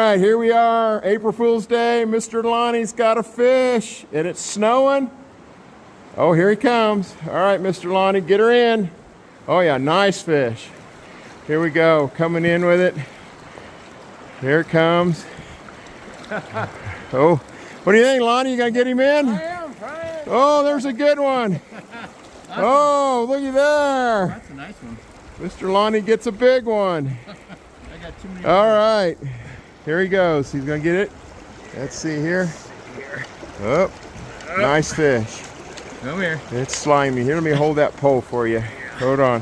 right, here we are, April Fool's Day. Mr. Lonnie's got a fish, and it's snowing. Oh, here he comes. All right, Mr. Lonnie, get her in. Oh yeah, nice fish. Here we go, coming in with it. Here it comes. Oh, what do you think, Lonnie? You gonna get him in? I am trying. Oh, there's a good one. Oh, looky there. That's a nice one. Mr. Lonnie gets a big one. I got too many. All right, here he goes. He's gonna get it. Let's see here. Oh, nice fish. Come here. It's slimy. Here, let me hold that pole for you. Hold on.